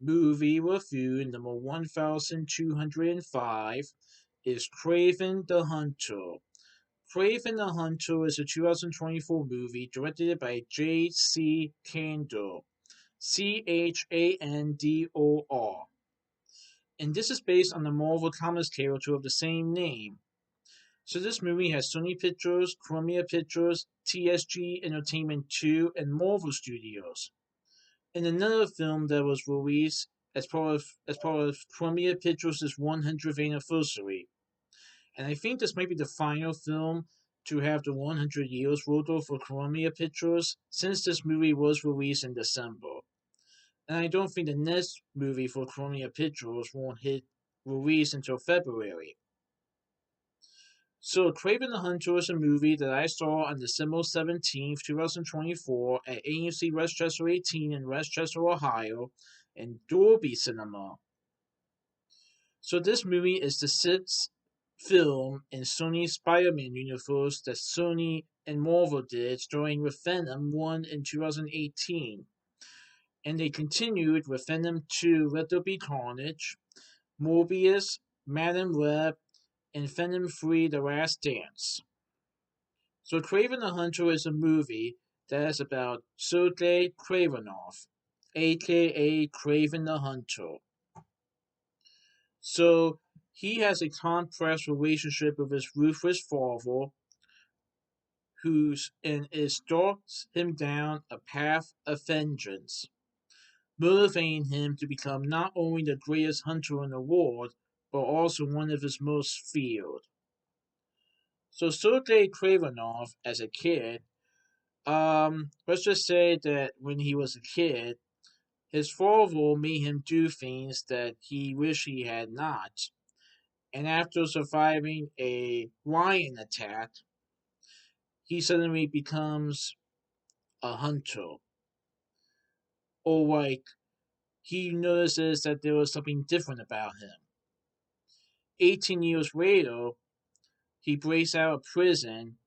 movie review number 1205 is Kraven the Hunter. Kraven the Hunter is a 2024 movie directed by J.C. Candor, Chandor, and this is based on the Marvel Comics character of the same name. So this movie has Sony Pictures, Columbia Pictures, TSG Entertainment 2, and Marvel Studios. And another film that was released as part of Columbia Pictures' 100th anniversary. And I think this might be the final film to have the 100 years photo for Columbia Pictures since this movie was released in December. And I don't think the next movie for Columbia Pictures won't hit release until February. So, Kraven the Hunter is a movie that I saw on December 17th, 2024 at AMC Westchester 18 in Westchester, Ohio, in Dolby Cinema. So, this movie is the sixth film in Sony's Spider-Man universe that Sony and Marvel did, starting with Venom 1 in 2018. And they continued with Venom 2 Let There Be Carnage, Morbius, Madam Web, and Venom 3 The Last Dance. So Kraven the Hunter is a movie that is about Sergei Kravenov, aka Kraven the Hunter. So he has a complex relationship with his ruthless father, who's and it starts him down a path of vengeance, motivating him to become not only the greatest hunter in the world, but also one of his most feared. So Sergei Kravenov, as a kid, let's just say that when he was a kid, his father made him do things that he wished he had not. And after surviving a lion attack, he suddenly becomes a hunter. Or like he notices that there was something different about him. 18 years later, he breaks out of prison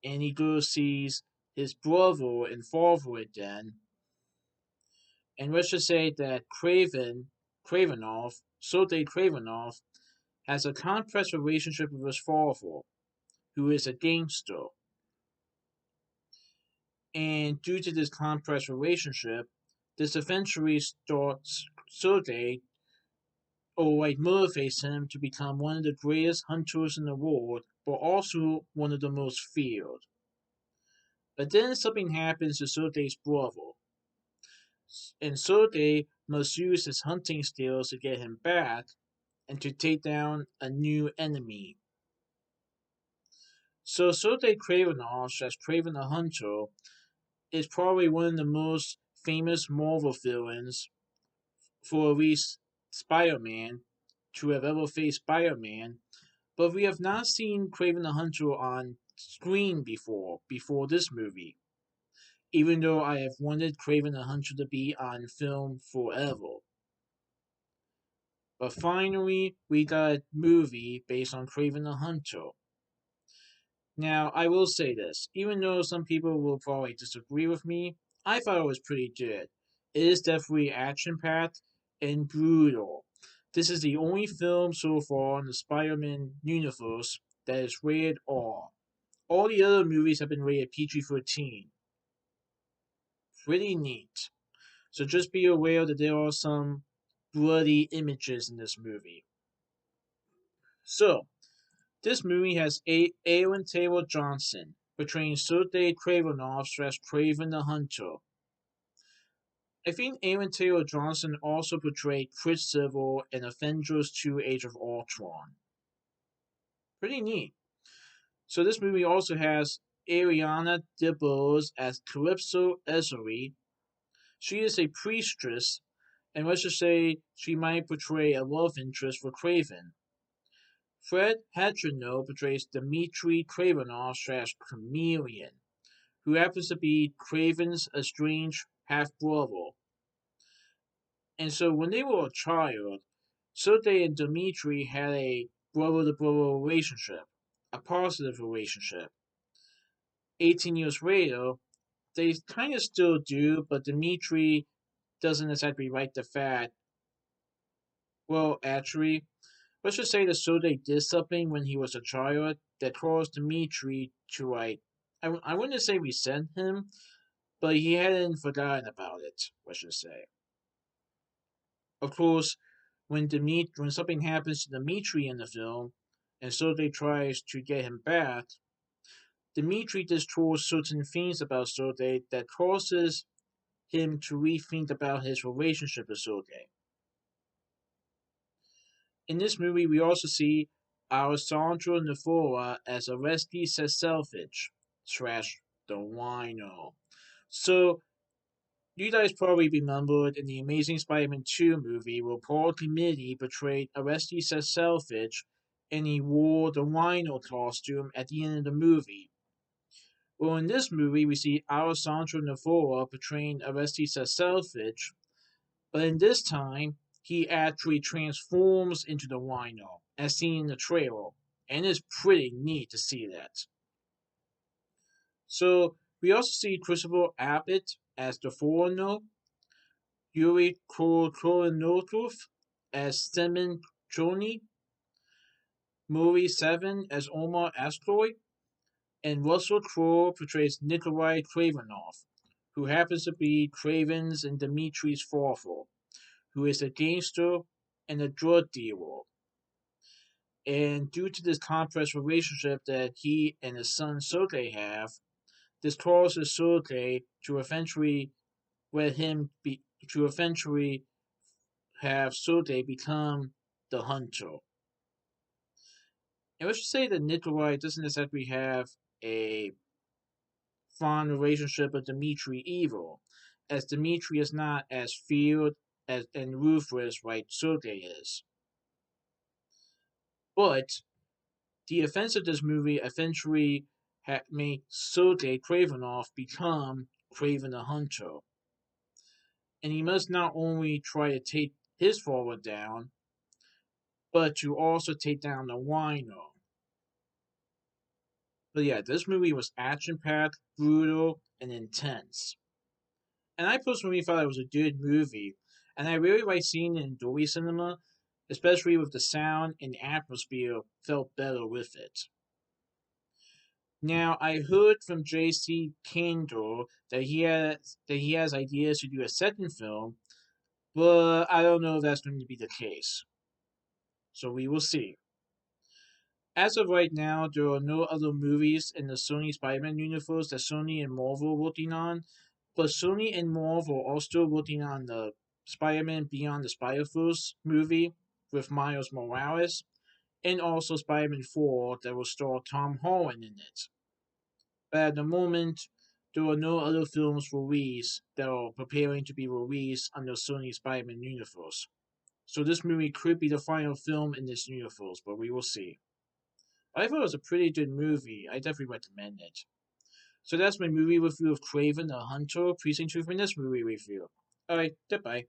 and he goes sees his brother and father again. And let's just say that Sergei Kravenov, has a complex relationship with his father, who is a gangster. And due to this complex relationship, this eventually starts Sergei, or like motivates him to become one of the greatest hunters in the world, but also one of the most feared. But then something happens to Sergei's brother, and Sergei must use his hunting skills to get him back and to take down a new enemy. So Sergei Kravenov as Kraven the Hunter is probably one of the most famous Marvel villains for at least Spider-Man to have ever faced Spider-Man, but we have not seen Kraven the Hunter on screen before this movie, even though I have wanted Kraven the Hunter to be on film forever. But finally, we got a movie based on Kraven the Hunter. Now, I will say this, even though some people will probably disagree with me, I thought it was pretty good. It is definitely action packed and brutal. This is the only film so far in the Spider Man universe that is rated R. All the other movies have been rated PG 13. Pretty neat. So just be aware that there are some bloody images in this movie. So, this movie has Aaron Taylor Johnson portraying Sergei Kravenov slash Kraven the Hunter. I think Aaron Taylor Johnson also portrayed Quicksilver in Avengers 2 Age of Ultron. Pretty neat. So this movie also has Ariana DeBose as Calypso Ezuri. She is a priestess, and let's just say she might portray a love interest for Kraven. Fred Hadrino portrays Dmitry Kravenov slash Chameleon, who happens to be Kraven's estranged half brother. And so when they were a child, Sergei and Dmitry had a brother to brother relationship, a positive relationship. 18 years later, they kind of still do, but Dmitry doesn't exactly like the fact. Well, actually, let's just say that Sode did something when he was a child that caused Dimitri to like. I wouldn't say resent him, but he hadn't forgotten about it. Let's just say. Of course, when something happens to Dimitri in the film, and Sode tries to get him back, Dimitri destroys certain things about Sode that causes him to rethink about his relationship with Sode. In this movie, we also see Alessandro Nivola as Orestes Selfish slash the Wino. So, you guys probably remembered in the Amazing Spider-Man 2 movie where Paul Giamatti portrayed Orestes Selfish and he wore the Wino costume at the end of the movie. Well, in this movie, we see Alessandro Nivola portraying Orestes Selfish, but in this time, he actually transforms into the Wino, as seen in the trailer, and it's pretty neat to see that. So, we also see Christopher Abbott as the Foreigner, Yuri Koronotov as Simon Choni, Murray Seven as Omar Askroyd, and Russell Crowe portrays Nikolai Kravenov, who happens to be Kraven's and Dimitri's father, who is a gangster and a drug dealer. And due to this complex relationship that he and his son Sergei have, this causes Sergei to eventually let him be to eventually have Sergei become the hunter. And let's just say that Nikolai doesn't exactly have a fond relationship with Dmitri either, as Dmitri is not as feared as and ruthless like Sergei is. But the events of this movie eventually made Sergei Kravenov become Kraven the Hunter, and he must not only try to take his father down, but to also take down the Wino. But yeah, this movie was action packed, brutal, and intense. And I personally thought it was a good movie, and I really like seeing it in Dolby Cinema, especially with the sound and atmosphere felt better with it. Now, I heard from J.C. Kandor that he has ideas to do a second film, but I don't know if that's going to be the case. So we will see. As of right now, there are no other movies in the Sony Spider-Man universe that Sony and Marvel are working on, but Sony and Marvel are still working on the Spider-Man Beyond the Spider-Verse movie with Miles Morales, and also Spider-Man 4 that will star Tom Holland in it. But at the moment, there are no other films released that are preparing to be released under Sony Spider-Man universe. So this movie could be the final film in this universe, but we will see. I thought it was a pretty good movie. I definitely recommend it. So that's my movie review of Kraven the Hunter. Please tune in for this movie review. Alright, goodbye.